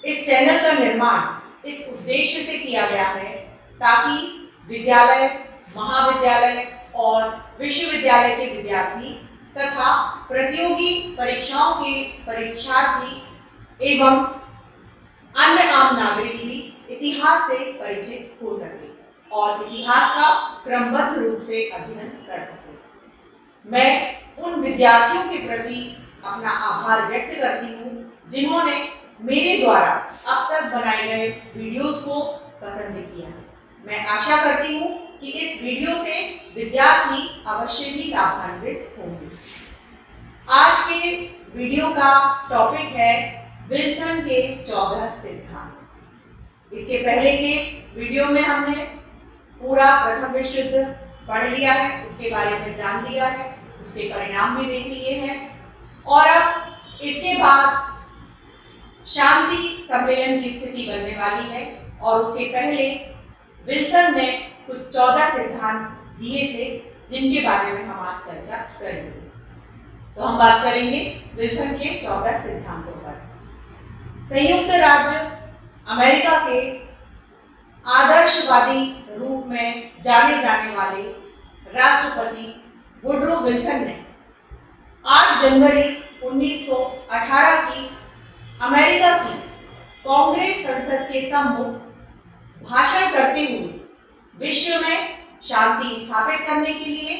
इस चैनल का निर्माण इस उद्देश्य से किया गया है ताकि विद्यालय, महाविद्यालय और विश्वविद्यालय के विद्यार्थी तथा प्रतियोगी परीक्षाओं के परीक्षार्थी एवं अन्य आम नागरिक भी इतिहास से परिचित हो सके और इतिहास का क्रमबद्ध रूप से अध्ययन कर सके। मैं उन विद्यार्थियों के प्रति अपना आभार व्यक्त करती हूँ जिन्होंने मेरे द्वारा अब तक बनाए गए वीडियोस को पसंद किया है। मैं आशा करती हूँ कि इस वीडियो से विद्यार्थी अवश्य ही लाभान्वित होंगे। आज के वीडियो का टॉपिक है विल्सन के 14 सिद्धांत। इसके पहले के वीडियो में हमने पूरा प्रथम विश्व युद्ध पढ़ लिया है, उसके बारे में जान लिया है, उसके परिणाम भी देख लिए हैं और अब इसके बाद शांति सम्मेलन की स्थिति बनने वाली है और उसके पहले विल्सन ने कुछ 14 सिद्धांत दिए थे जिनके बारे में हम आज चर्चा करेंगे। तो हम बात करेंगे विल्सन के 14 सिद्धांतों पर। संयुक्त राज्य अमेरिका के आदर्शवादी रूप में जाने जाने वाले राष्ट्रपति वुडरो विल्सन ने 8 जनवरी 1918 की अमेरिका की कांग्रेस संसद के सम्मुख भाषण करते हुए विश्व में शांति स्थापित करने के लिए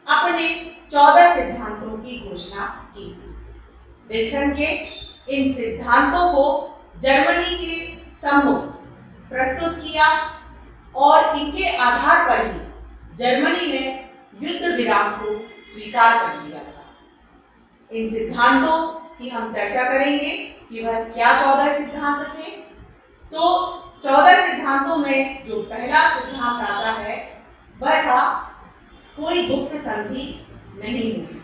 अपने 14 सिद्धांतों की घोषणा की थी। विल्सन के इन सिद्धांतों को जर्मनी के सम्मुख प्रस्तुत किया और इनके आधार पर ही जर्मनी ने युद्ध विराम को स्वीकार कर लिया था। इन सिद्धांतों की हम चर्चा करेंगे कि वह क्या 14 सिद्धांत थे। तो 14 सिद्धांतों में जो पहला सिद्धांत आता है वह था कोई गुप्त संधि नहीं होगी।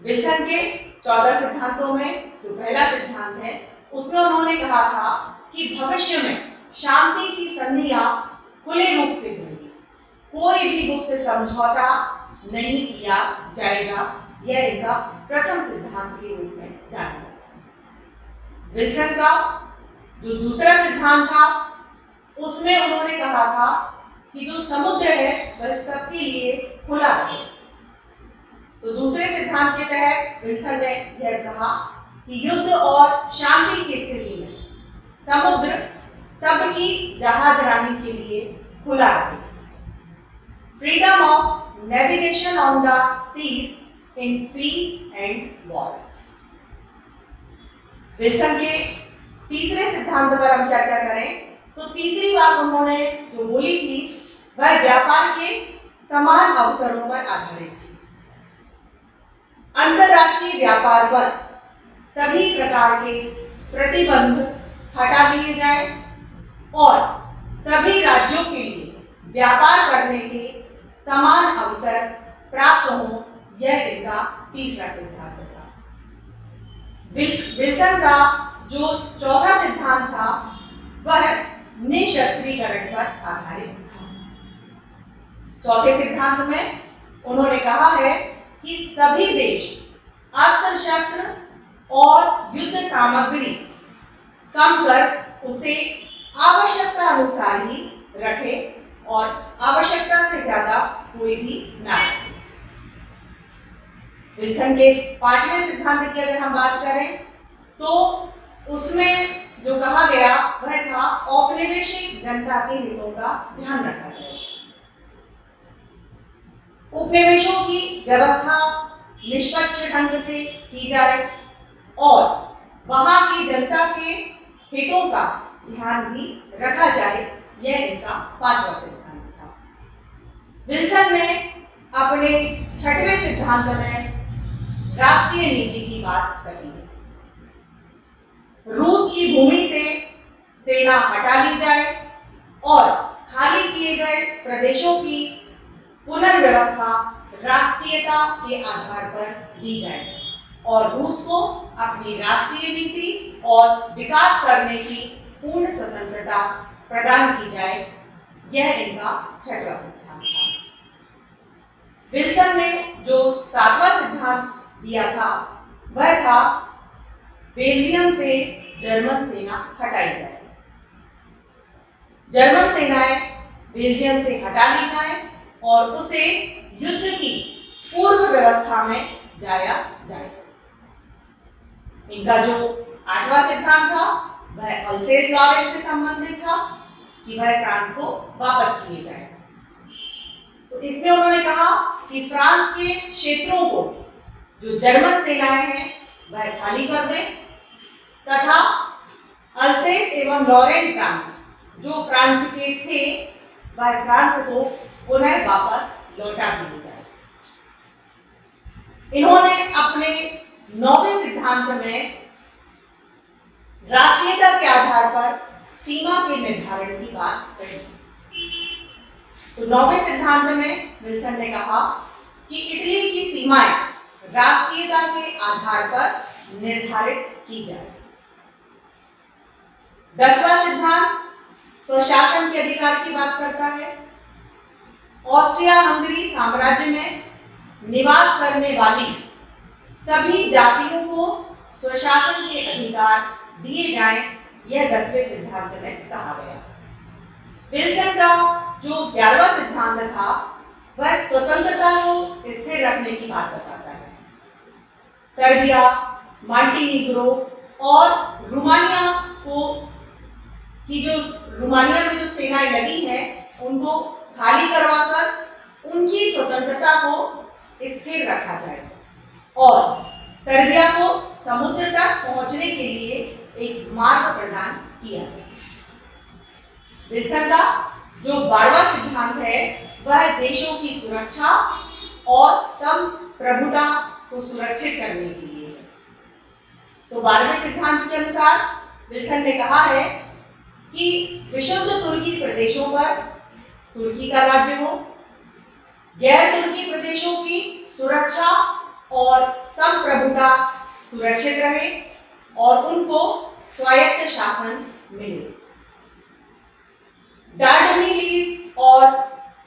विल्सन के 14 सिद्धांतों में जो पहला सिद्धांत है उसमें उन्होंने कहा था कि भविष्य में शांति की संधियां खुले रूप से होंगी, कोई भी गुप्त समझौता नहीं किया जाएगा। यह इनका प्रथम सिद्धांत के रूप में जाना जाता है। विल्सन का जो दूसरा सिद्धांत था उसमें उन्होंने कहा था कि जो समुद्र है वह सबके लिए खुला है। तो दूसरे सिद्धांत के तहत विल्सन ने यह कहा कि युद्ध और शांति की स्थिति में समुद्र सबकी जहाजरानी के लिए खुला है। Freedom of navigation on the seas in peace and war. Wilson के तीसरे सिद्धांत पर हम चर्चा करें तो तीसरी बात उन्होंने जो बोली थी वह व्यापार के समान अवसरों पर आधारित थी। अंतरराष्ट्रीय व्यापार पर सभी प्रकार के प्रतिबंध हटा लिए जाए और सभी राज्यों के लिए व्यापार करने के समान अवसर प्राप्त हो, यह इनका तीसरा सिद्धांत था। विल्सन का जो चौथा सिद्धांत था वह निशस्त्रीकरण पर आधारित था। चौथे सिद्धांत में उन्होंने कहा है कि सभी देश अस्त्र शस्त्र और युद्ध सामग्री कम कर उसे आवश्यकता अनुसार ही रखे और आवश्यकता से ज्यादा कोई भी ना रखे। विल्सन के पांचवें सिद्धांत की अगर हम बात करें तो उसमें जो कहा गया वह था औपनिवेशिक जनता के हितों का ध्यान रखा जाए। उपनिवेशों की व्यवस्था निष्पक्ष ढंग से की जाए और वहां की जनता के हितों का ध्यान भी रखा जाए, यह इनका पांचवा सिद्धांत था। विल्सन ने अपने छठवें सिद्धांत में राष्ट्रीय नीति की बात कही है। रूस की भूमि से सेना हटा ली जाए और खाली किए गए प्रदेशों की पुनर्व्यवस्था राष्ट्रीयता के आधार पर दी जाए और रूस को अपनी राष्ट्रीय नीति और विकास करने की पूर्ण स्वतंत्रता प्रदान की जाए, यह इनका छठवां सिद्धांत था। विल्सन ने जो सातवां सिद्धांत दिया था वह था बेल्जियम से जर्मन सेना हटाई जाए। जर्मन सेनाएं बेल्जियम से हटा ली जाए और उसे युद्ध की पूर्व व्यवस्था में जाया जाए। इनका जो 8वां सिद्धांत था वह अल्सेस लॉरेंस से संबंधित था कि वह फ्रांस को वापस किए जाए। तो इसमें उन्होंने कहा कि फ्रांस के क्षेत्रों को जो जर्मन सेनाएं हैं वह खाली कर दें तथा अल्सेस एवं लॉरेन प्रांत जो फ्रांस के थे वह फ्रांस को पुनः वापस लौटा दिए जाए। इन्होंने अपने 9वें सिद्धांत में राष्ट्रीयता के आधार पर सीमा के निर्धारण की बात कही। तो 9वें सिद्धांत में विल्सन ने कहा कि इटली की सीमाएं राष्ट्रीयता के आधार पर निर्धारित की जाए। 10वां सिद्धांत स्वशासन के अधिकार की बात करता है। ऑस्ट्रिया हंगरी साम्राज्य में निवास करने वाली सभी जातियों को स्वशासन के अधिकार दिए जाएं, यह 10वें सिद्धांत में कहा गया। विल्सन का जो 11वां सिद्धांत था वह स्वतंत्रता को स्थिर रखने की बात बताता है। सर्बिया, मॉन्टेनिग्रो और रोमानिया रोमानिया में जो सेनाएं लगी हैं उनको खाली करवाकर उनकी स्वतंत्रता को स्थिर रखा जाए और सर्बिया को समुद्र तक पहुंचने के लिए एक मार्ग प्रदान किया जाए। विल्सन का जो 12वां सिद्धांत है वह देशों की सुरक्षा और संप्रभुता को सुरक्षित करने के लिए है। तो 12वें सिद्धांत के अनुसार विल्सन ने कहा है कि विशुद्ध तुर्की प्रदेशों पर तुर्की का राज्य हो, गैर तुर्की प्रदेशों की सुरक्षा और संप्रभुता सुरक्षित रहे और उनको स्वायत्त शासन मिले। डार्डनेलिस और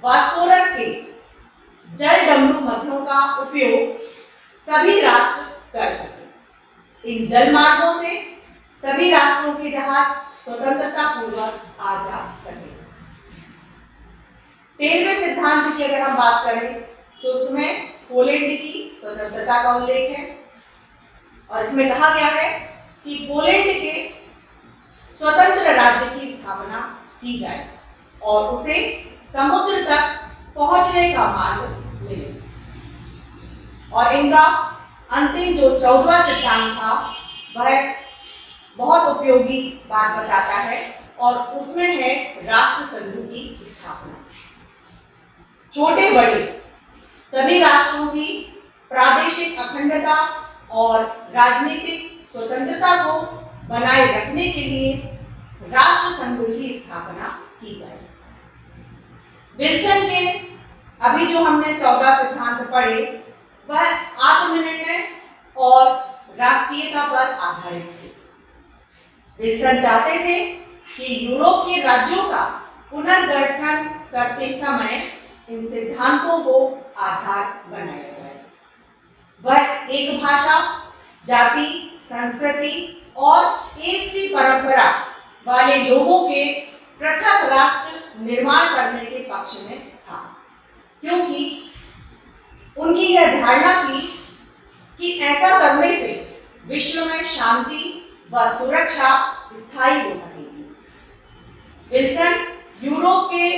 वास्कोरस के जल डमरू मध्यों का उपयोग सभी राष्ट्र कर सके। इन जल मार्गों से सभी राष्ट्रों के जहाज स्वतंत्रता पूर्वक आ जा सके। 13वें सिद्धांत की अगर हम बात करें तो उसमें पोलैंड की स्वतंत्रता का उल्लेख है और इसमें कहा गया है कि पोलैंड के स्वतंत्र राज्य की स्थापना की जाए और उसे समुद्र तक पहुंचने का मार्ग मिले। और इनका अंतिम जो 14वां सिद्धांत था वह बहुत उपयोगी बात बताता है और उसमें है राष्ट्र संघ की स्थापना। छोटे बड़े सभी राष्ट्रों की प्रादेशिक अखंडता और राजनीतिक स्वतंत्रता को बनाए रखने के लिए राष्ट्र संघ की स्थापना की जाए। विल्सन के अभी जो हमने 14 सिद्धांत पढ़े वह आत्मनिर्णय और राष्ट्रीयता पर आधारित थे। विल्सन चाहते थे कि यूरोप के राज्यों का पुनर्गठन करते समय इन सिद्धांतों को आधार बनाया जाए। वह एक भाषा, जाति, संस्कृति और एक सी परंपरा वाले लोगों के पृथक राष्ट्र निर्माण करने के पक्ष में था, क्योंकि उनकी यह धारणा थी कि ऐसा करने से विश्व में शांति व सुरक्षा स्थायी हो सकेगी। विल्सन यूरोप के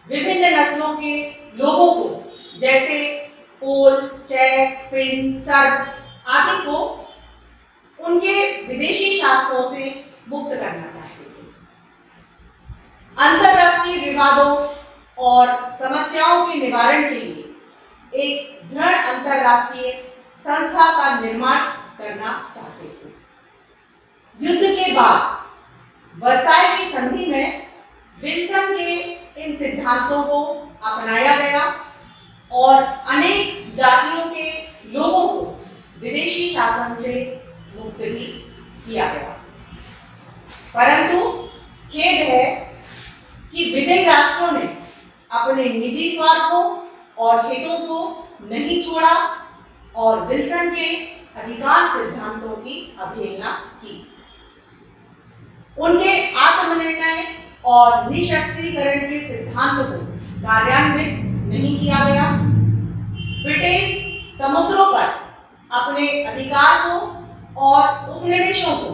विभिन्न नस्लों के लोगों को जैसे पोल, चेक, फिन, सर्ब आदि को उनके विदेशी शासकों से मुक्त करना चाहते थे। अंतरराष्ट्रीय विवादों और समस्याओं के निवारण के लिए एक दृढ़ अंतरराष्ट्रीय संस्था का निर्माण करना चाहते थे। युद्ध के बाद वर्साई की संधि में विल्सन के इन सिद्धांतों को अपनाया गया और अनेक जातियों के लोगों को विदेशी शासन से मुक्त भी किया गया। परंतु खेद है कि विजयी राष्ट्रों ने अपने निजी स्वार्थों और हितों को नहीं छोड़ा और विल्सन के अधिकांश सिद्धांतों की अवहेलना की। उनके आत्मनिर्णय और निशस्त्रीकरण के सिद्धांत को कार्यान्वित नहीं किया गया। ब्रिटेन समुद्रों पर अपने अधिकार को और उपनिवेशों को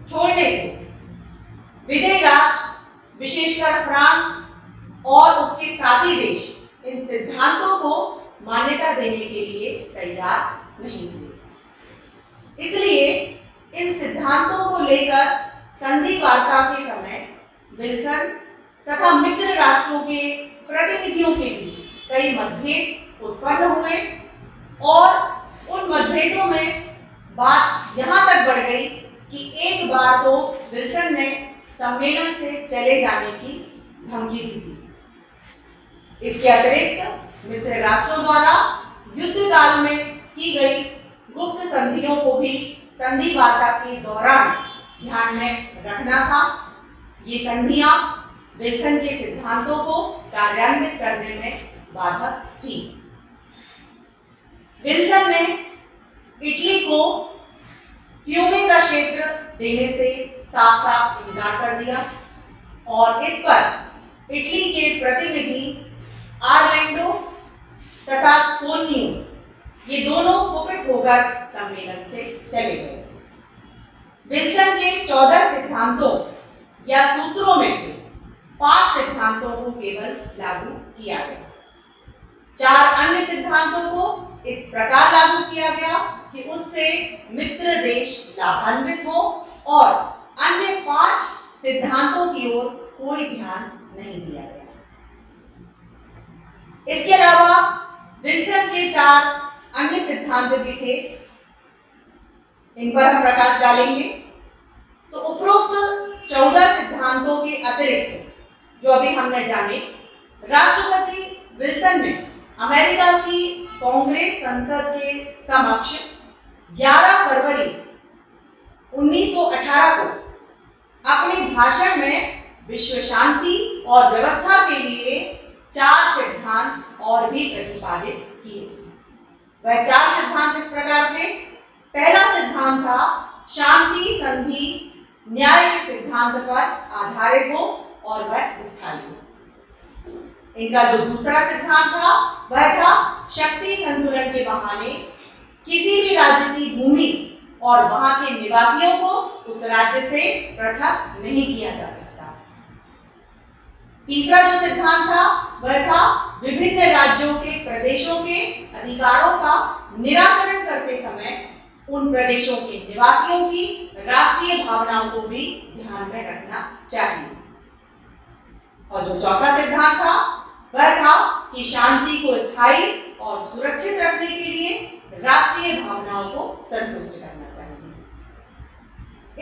छोड़ने को विजयी राष्ट्र विशेषकर फ्रांस और उसके साथी देश इन सिद्धांतों को मान्यता देने के लिए तैयार नहीं हुए। इसलिए इन सिद्धांतों को लेकर संधि वार्ता के समय विल्सन तथा मित्र राष्ट्रों के प्रतिनिधियों के बीच कई मतभेद उत्पन्न हुए और उन मतभेदों में बात यहाँ तक बढ़ गई कि एक बार तो विल्सन ने सम्मेलन से चले जाने की धमकी दी थी। इसके अतिरिक्त मित्र राष्ट्रों द्वारा युद्ध काल में की गई गुप्त संधियों को भी संधि वार्ता के दौरान ध्यान में रखना था। ये संधियां विल्सन के सिद्धांतों को कार्यान्वित करने में बाधक थी। विल्सन ने इटली को फ्यूमे का क्षेत्र देने से साफ साफ इनकार कर दिया और इस पर इटली के प्रतिनिधि आर्लैंडो तथा सोनियो ये दोनों कुपित होकर सम्मेलन से चले गए। विल्सन के 14 सिद्धांतों या सूत्रों में से 5 सिद्धांतों को केवल लागू किया गया। 4 अन्य सिद्धांतों को इस प्रकार लागू किया गया कि उससे मित्र देश लाभान्वित हो और अन्य 5 सिद्धांतों की ओर कोई ध्यान नहीं दिया गया। इसके अलावा विल्सन के 4 अन्य सिद्धांत भी थे, इन पर हम प्रकाश डालेंगे। तो उपरोक्त 14 सिद्धांतों के अतिरिक्त जो अभी हमने जाने, राष्ट्रपति विल्सन ने अमेरिका की कांग्रेस संसद के समक्ष 11 फरवरी 1918 को अपने भाषण में विश्व शांति और व्यवस्था के लिए 4 सिद्धांत और भी प्रतिपादित किए। वह 4 सिद्धांत इस प्रकार थे। पहला सिद्धांत था शांति संधि न्याय के सिद्धांत पर आधारित हो और वह स्थायी हो। इनका जो दूसरा सिद्धांत था वह था शक्ति संतुलन के बहाने किसी भी राज्य की भूमि और वहां के निवासियों को उस राज्य से पृथक नहीं किया जा सकता। तीसरा जो सिद्धांत था वह था विभिन्न राज्यों के प्रदेशों के अधिकारों का निराकरण करते समय उन प्रदेशों के निवासियों की राष्ट्रीय भावनाओं को भी ध्यान में रखना चाहिए। और जो चौथा सिद्धांत था वह था कि शांति को स्थायी और सुरक्षित रखने के लिए राष्ट्रीय भावनाओं को संतुष्ट करना चाहिए।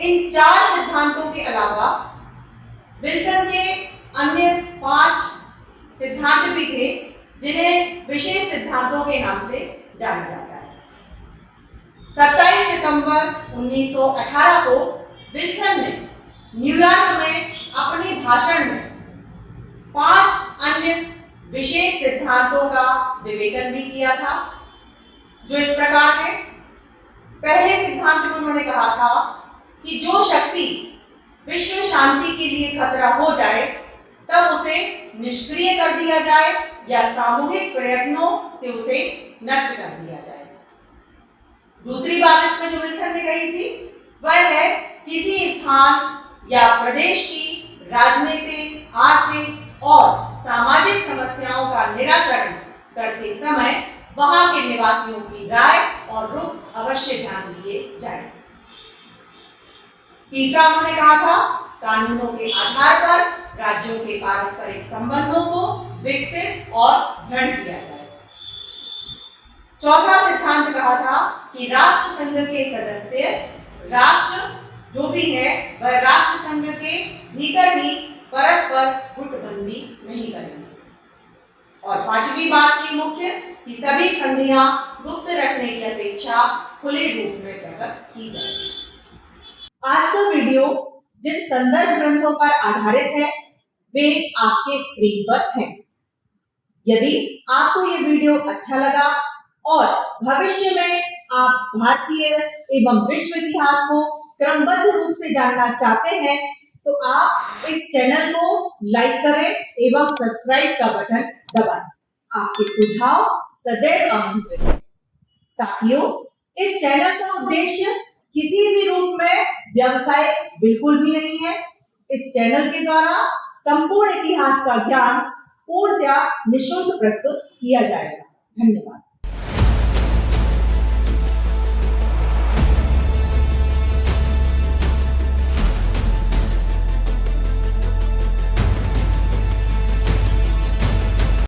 इन 4 सिद्धांतों के अलावा विल्सन के अन्य 5 सिद्धांत भी थे जिन्हें विशेष सिद्धांतों के नाम से जाना जाता है। 27 सितंबर 1918 को विल्सन ने न्यूयॉर्क में अपने भाषण में 5 अन्य विशेष सिद्धांतों का विवेचन भी किया था, जो इस प्रकार है। पहले सिद्धांत में उन्होंने कहा था कि जो शक्ति विश्व शांति के लिए खतरा हो जाए तब उसे निष्क्रिय कर दिया जाए या सामूहिक प्रयत्नों से उसे नष्ट कर दिया जाए। दूसरी बात इसमें जो विल्सन ने कही थी वह है किसी स्थान या प्रदेश की राजनीतिक, आर्थिक और सामाजिक समस्याओं का निराकरण करते समय वहां के निवासियों की राय और रुख अवश्य जान लिए जाए। तीसरा उन्होंने कहा था कानूनों के आधार पर राज्यों के पारस्परिक संबंधों को विकसित और दृढ़ किया जाए। चौथा सिद्धांत कहा था कि राष्ट्र संघ के सदस्य राष्ट्र जो भी है वह राष्ट्र संघ के भीतर ही परस्पर गुटबंदी नहीं करेंगे। और 5वीं बात की मुख्य कि सभी संधियां गुप्त रखने की अपेक्षा खुले रूप में प्रकट की जाएगी। आज का वीडियो जिन संदर्भ ग्रंथों पर आधारित है वे आपके स्क्रीन पर हैं। यदि आपको ये वीडियो अच्छा लगा और भविष्य में आप भारतीय एवं विश्व इतिहास को क्रमबद्ध रूप से जानना चाहते हैं तो आप इस चैनल को लाइक करें एवं सब्सक्राइब का बटन दबाएं। आपके सुझाव सदैव आमंत्रित हैं। साथियों, इस चैनल का उद्देश्य किसी भी रूप में व्यवसाय बिल्कुल भी नहीं है। इस चैनल के द्वारा संपूर्ण इतिहास का ज्ञान पूर्णतः निःशुल्क प्रस्तुत किया जाएगा। धन्यवाद।